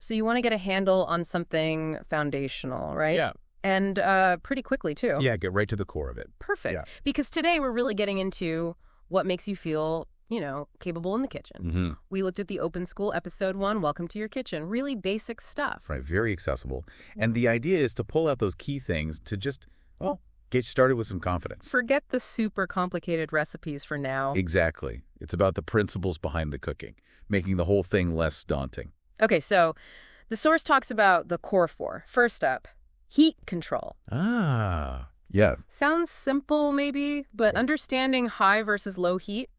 So you want to get a handle on something foundational, right? Yeah. And pretty quickly, too. Yeah, get right to the core of it. Perfect. Yeah. Because today we're really getting into what makes you feel, capable in the kitchen. Mm-hmm. We looked at the Open School episode 1, Welcome to Your Kitchen. Really basic stuff. Right, very accessible. And the idea is to pull out those key things to just, get started with some confidence. Forget the super complicated recipes for now. Exactly. It's about the principles behind the cooking, making the whole thing less daunting. Okay, so the source talks about the core 4. First up, heat control. Ah, yeah. Sounds simple maybe, but understanding high versus low heat,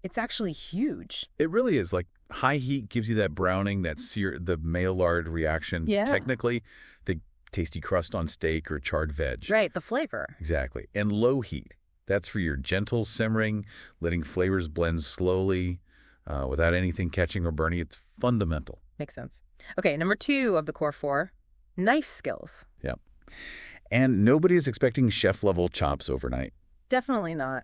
it's actually huge. It really is. Like, high heat gives you that browning, that the Maillard reaction. Yeah. Technically, the tasty crust on steak or charred veg. Right, the flavor. Exactly. And low heat, that's for your gentle simmering, letting flavors blend slowly without anything catching or burning. It's fundamental. Makes sense. Okay, number 2 of the core 4, knife skills. Yeah. And nobody is expecting chef-level chops overnight. Definitely not.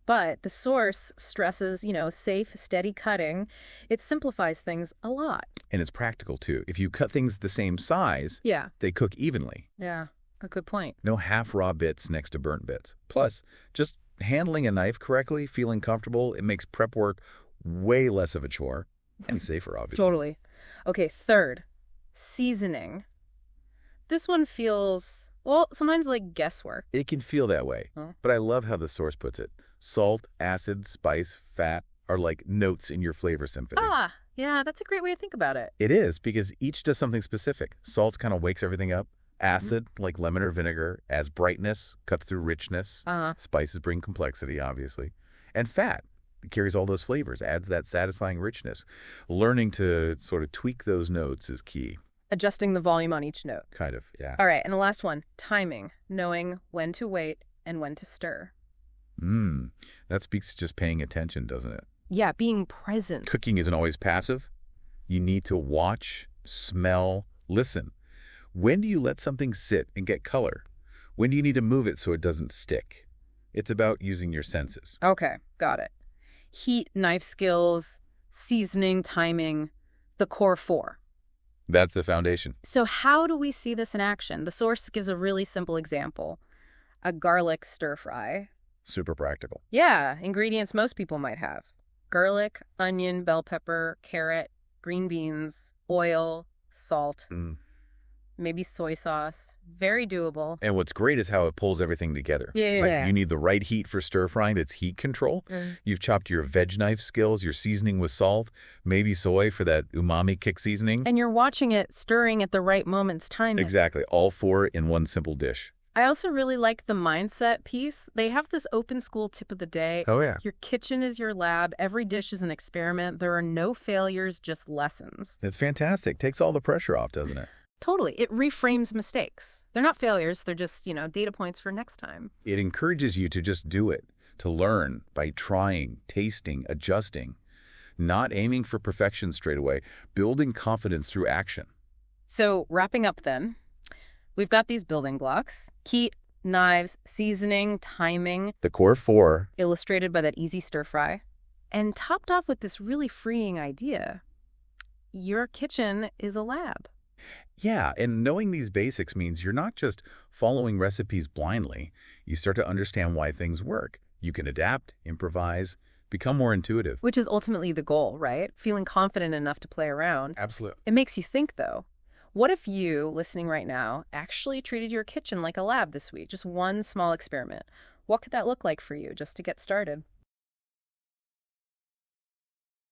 But the source stresses, safe, steady cutting. It simplifies things a lot. And it's practical, too. If you cut things the same size, Yeah. they cook evenly. Yeah, a good point. No half-raw bits next to burnt bits. Plus, just handling a knife correctly, feeling comfortable, it makes prep work way less of a chore and safer, obviously. Totally. Okay, third, seasoning. This one feels, sometimes like guesswork. It can feel that way, but I love how the source puts it. Salt, acid, spice, fat are like notes in your flavor symphony. Yeah, that's a great way to think about it. It is, because each does something specific. Salt kind of wakes everything up. Acid, like lemon or vinegar, adds brightness, cuts through richness. Spices bring complexity, obviously. And fat carries all those flavors, adds that satisfying richness. Learning to sort of tweak those notes is key. Adjusting the volume on each note. Kind of, yeah. All right, and the last one, timing. Knowing when to wait and when to stir. That speaks to just paying attention, doesn't it? Yeah, being present. Cooking isn't always passive. You need to watch, smell, listen. When do you let something sit and get color? When do you need to move it so it doesn't stick? It's about using your senses. Okay, got it. Heat, knife skills, seasoning, timing, the core 4. That's the foundation. So how do we see this in action? The source gives a really simple example. A garlic stir fry. Super practical. Yeah, ingredients most people might have. Garlic, onion, bell pepper, carrot, green beans, oil, salt, maybe soy sauce. Very doable. And what's great is how it pulls everything together. Yeah. Like, you need the right heat for stir frying. That's heat control. You've chopped your veg knife skills, your seasoning with salt, maybe soy for that umami kick seasoning. And you're watching it stirring at the right moment's timing. Exactly. All 4 in one simple dish. I also really like the mindset piece. They have this Open School tip of the day. Oh, yeah. Your kitchen is your lab. Every dish is an experiment. There are no failures, just lessons. It's fantastic. Takes all the pressure off, doesn't it? Totally. It reframes mistakes. They're not failures. They're just, data points for next time. It encourages you to just do it, to learn by trying, tasting, adjusting, not aiming for perfection straight away, building confidence through action. So wrapping up then, we've got these building blocks: heat, knives, seasoning, timing. The core 4. Illustrated by that easy stir fry. And topped off with this really freeing idea. Your kitchen is a lab. Yeah, and knowing these basics means you're not just following recipes blindly. You start to understand why things work. You can adapt, improvise, become more intuitive. Which is ultimately the goal, right? Feeling confident enough to play around. Absolutely. It makes you think, though. What if you, listening right now, actually treated your kitchen like a lab this week? Just one small experiment. What could that look like for you just to get started?